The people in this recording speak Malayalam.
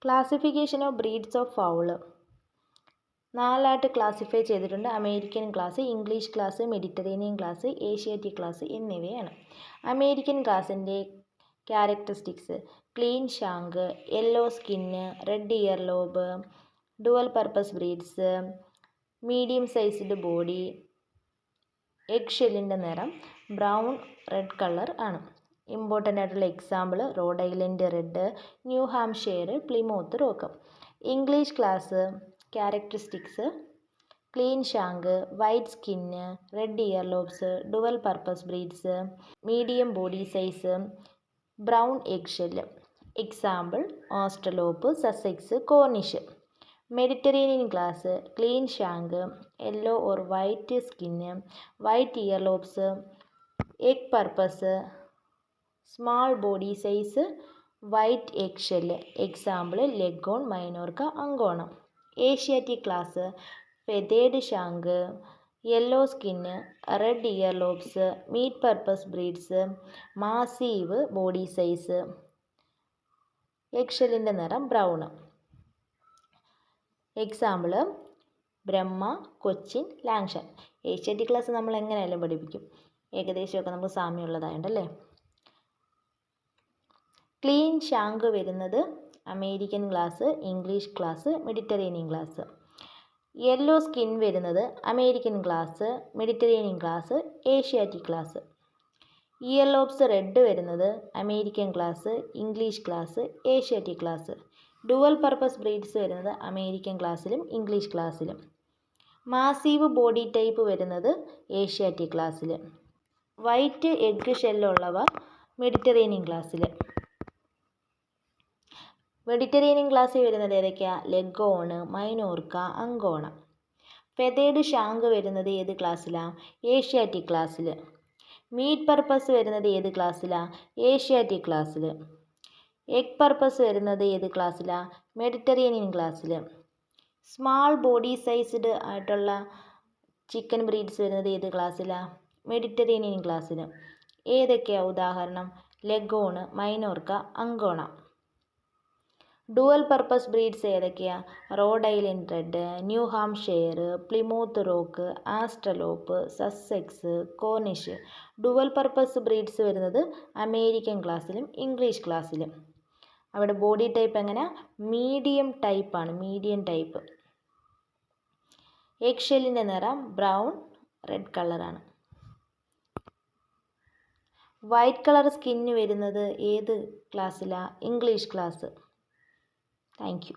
Classification of breeds of fowl നാലായിട്ട് ക്ലാസിഫൈ ചെയ്തിട്ടുണ്ട്. American class, English class, Mediterranean class, Asiatic class എന്നിവയാണ്. അമേരിക്കൻ ക്ലാസിൻ്റെ characteristics: clean shank, yellow skin, red ear lobe, dual purpose breeds, medium sized body, egg ഷെല്ലിൻ്റെ നിറം ബ്രൗൺ റെഡ് കളർ ആണ്. ഇമ്പോർട്ടൻ്റ് ആയിട്ടുള്ള example Rhode Island Red, New Hampshire, Plymouth Rock. English class characteristics: clean shank, white skin, red ear lobes, dual purpose breeds, medium body size, brown egg shell. Example ഓസ്ട്രലോപ്പ്, Sussex, Cornish. Mediterranean class clean shank, yellow or white skin, white ear lobes, egg purpose, small body size, white egg shell. Example Leghorn, Minorca, Ancona. Asiatic class feathered shank, yellow skin, red ear lobes, meat purpose breeds, massive body size, egg ഷെല്ലിൻ്റെ നിറം brown. Example Brahma, Cochin, Langshan. Asiatic class നമ്മൾ എങ്ങനെയായാലും പഠിപ്പിക്കും, ഏകദേശമൊക്കെ നമുക്ക് സാമ്യമുള്ളതായുണ്ടല്ലേ. ക്ലീൻ ഷാങ്ക് വരുന്നത് American class, English class, Mediterranean class. Yellow skin വരുന്നത് American class, Mediterranean class, Asiatic class. Ear lobes red വരുന്നത് American class, English class, Asiatic class. Dual purpose breeds വരുന്നത് അമേരിക്കൻ ക്ലാസ്സിലും ഇംഗ്ലീഷ് ക്ലാസ്സിലും. മാസീവ് ബോഡി ടൈപ്പ് വരുന്നത് ഏഷ്യാറ്റിക് ക്ലാസ്സിൽ. വൈറ്റ് എഗ് ഷെല്ലുള്ളവ മെഡിറ്ററേനിയൻ ക്ലാസ്സിൽ. മെഡിറ്ററേനിയൻ ക്ലാസ്സിൽ വരുന്നത് ഏതൊക്കെയാണ്? ലെഗോണ്, മൈനോർക്ക, അങ്കോണ. ഫെതേഡ് ഷാങ്ക് വരുന്നത് ഏത് ക്ലാസ്സിലാണ്? ഏഷ്യാറ്റിക് ക്ലാസ്സിൽ. മീറ്റ് പർപ്പസ് വരുന്നത് ഏത് ക്ലാസ്സിലാണ്? ഏഷ്യാറ്റിക് ക്ലാസ്സിൽ. എഗ് പർപ്പസ് വരുന്നത് ഏത് ക്ലാസ്സിലാണ്? മെഡിറ്ററേനിയൻ ക്ലാസ്സിൽ. സ്മാൾ ബോഡി സൈസ്ഡ് ആയിട്ടുള്ള ചിക്കൻ ബ്രീഡ്സ് വരുന്നത് ഏത് ക്ലാസ്സിലാണ്? മെഡിറ്ററേനിയൻ ക്ലാസ്സിൽ. ഏതൊക്കെയാണ് ഉദാഹരണം? Leghorn, Minorca, Ancona. Dual purpose breeds ഏതൊക്കെയാണ്? Rhode Island Red, New Hampshire, Plymouth Rock, Australorp, Sussex, Cornish. Dual purpose breeds വരുന്നത് അമേരിക്കൻ ക്ലാസ്സിലും ഇംഗ്ലീഷ് ക്ലാസ്സിലും. അവിടെ ബോഡി ടൈപ്പ് എങ്ങനെയാണ്? മീഡിയം ടൈപ്പാണ്, മീഡിയം ടൈപ്പ്. എഗ് ഷെല്ലിൻ്റെ നിറം ബ്രൗൺ റെഡ് കളറാണ്. വൈറ്റ് കളർ സ്കിന്ന് വരുന്നത് ഏത് ക്ലാസ്സിലാണ്? English class. Thank U.